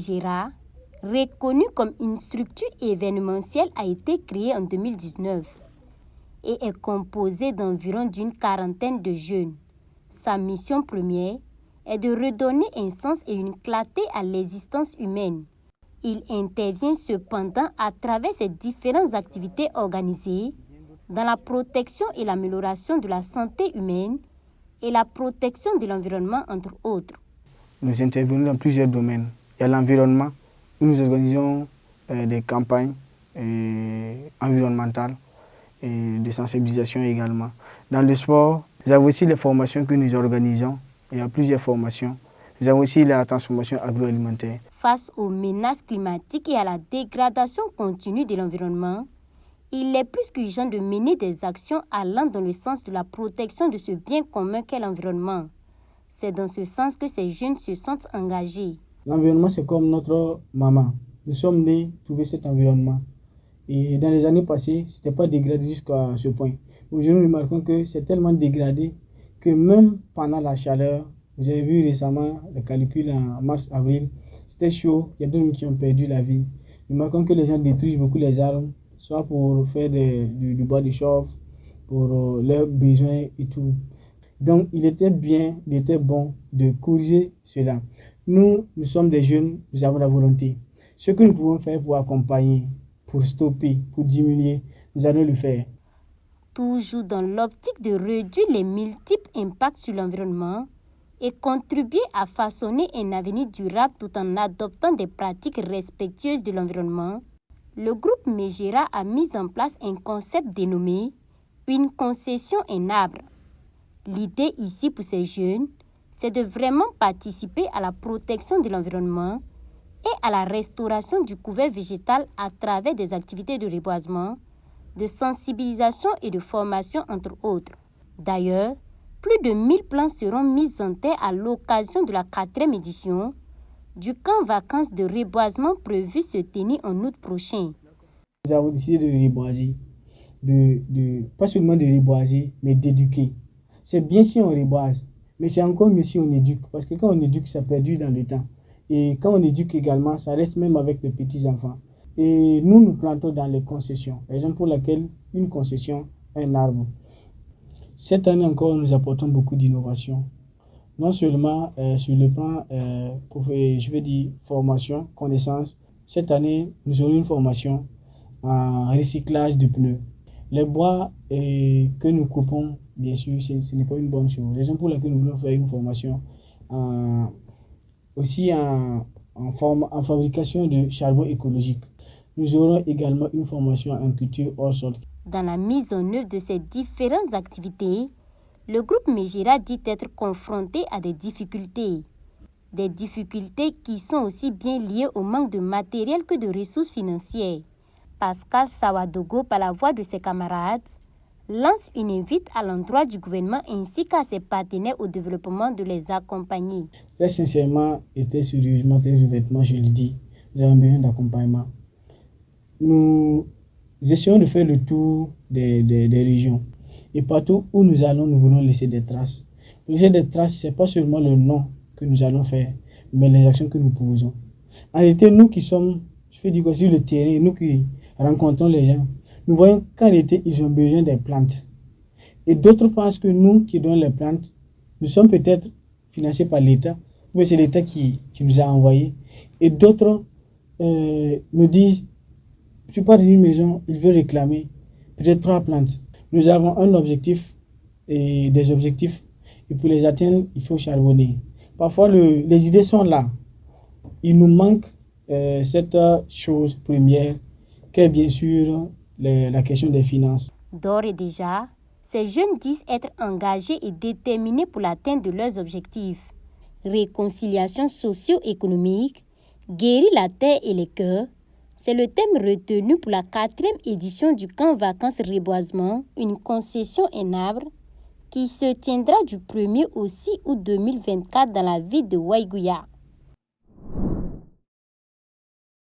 Megera, reconnu comme une structure événementielle, a été créé en 2019 et est composé d'environ d'une quarantaine de jeunes. Sa mission première est de redonner un sens et une clarté à l'existence humaine. Il intervient cependant à travers ses différentes activités organisées dans la protection et l'amélioration de la santé humaine et la protection de l'environnement, entre autres. Nous intervenons dans plusieurs domaines. Il y a l'environnement, où nous organisons des campagnes environnementales et de sensibilisation également. Dans le sport, nous avons aussi les formations que nous organisons. Il y a plusieurs formations. Nous avons aussi la transformation agroalimentaire. Face aux menaces climatiques et à la dégradation continue de l'environnement, il est plus qu'urgent de mener des actions allant dans le sens de la protection de ce bien commun qu'est l'environnement. C'est dans ce sens que ces jeunes se sentent engagés. L'environnement, c'est comme notre maman. Nous sommes nés trouver cet environnement. Et dans les années passées, ce n'était pas dégradé jusqu'à ce point. Aujourd'hui, nous remarquons que c'est tellement dégradé que même pendant la chaleur, vous avez vu récemment le calcul en mars-avril, c'était chaud, il y a des gens qui ont perdu la vie. Nous remarquons que les gens détruisent beaucoup les arbres, soit pour faire du bois de chauffe, pour leurs besoins et tout. Donc, il était bon de corriger cela. Nous sommes des jeunes, nous avons la volonté. Ce que nous pouvons faire pour accompagner, pour stopper, pour diminuer, nous allons le faire. Toujours dans l'optique de réduire les multiples impacts sur l'environnement et contribuer à façonner un avenir durable tout en adoptant des pratiques respectueuses de l'environnement, le groupe Megera a mis en place un concept dénommé « Une concession en arbre ». L'idée ici pour ces jeunes, c'est de vraiment participer à la protection de l'environnement et à la restauration du couvert végétal à travers des activités de reboisement, de sensibilisation et de formation, entre autres. D'ailleurs, plus de 1000 plants seront mis en terre à l'occasion de la 4e édition du camp vacances de reboisement prévu se tenir en août prochain. Nous avons décidé de reboiser, pas seulement de reboiser, mais d'éduquer. C'est bien si on reboise, mais c'est encore mieux si on éduque, parce que quand on éduque, ça perdure dans le temps. Et quand on éduque également, ça reste même avec les petits-enfants. Et nous plantons dans les concessions, raison pour laquelle une concession, un arbre. Cette année encore, nous apportons beaucoup d'innovation. Non seulement sur le plan, formation, connaissance. Cette année, nous aurons une formation en recyclage de pneus. Les bois que nous coupons, bien sûr, ce n'est pas une bonne chose. Raison pour laquelle nous voulons faire une formation aussi en fabrication de charbon écologique. Nous aurons également une formation en culture hors sol. Dans la mise en œuvre de ces différentes activités, le groupe Megera dit être confronté à des difficultés. Des difficultés qui sont aussi bien liées au manque de matériel que de ressources financières. Pascal Sawadogo, par la voix de ses camarades, lance une invite à l'endroit du gouvernement ainsi qu'à ses partenaires au développement de les accompagner. Très sincèrement, et très sérieusement, très ouvertement, je le dis, nous avons besoin d'accompagnement. Nous essayons de faire le tour des régions. Et partout où nous allons, nous voulons laisser des traces. Laisser des traces, ce n'est pas seulement le nom que nous allons faire, mais les actions que nous posons. En réalité, nous qui sommes, sur le terrain, nous qui rencontrons les gens, nous voyons qu'en réalité, ils ont besoin des plantes. Et d'autres pensent que nous qui donnons les plantes, nous sommes peut-être financés par l'État, mais c'est l'État qui nous a envoyés. Et d'autres nous disent, tu pars d'une maison, il veut réclamer peut-être 3 plantes. Nous avons un objectif et des objectifs. Et pour les atteindre, il faut charbonner. Parfois, les idées sont là. Il nous manque cette chose première, qui est bien sûr la question des finances. D'ores et déjà, ces jeunes disent être engagés et déterminés pour l'atteinte de leurs objectifs. Réconciliation socio-économique, guérir la terre et les cœurs, c'est le thème retenu pour la 4e édition du camp vacances reboisement, une concession en arbre, qui se tiendra du 1er au 6 août 2024 dans la ville de Waiguya.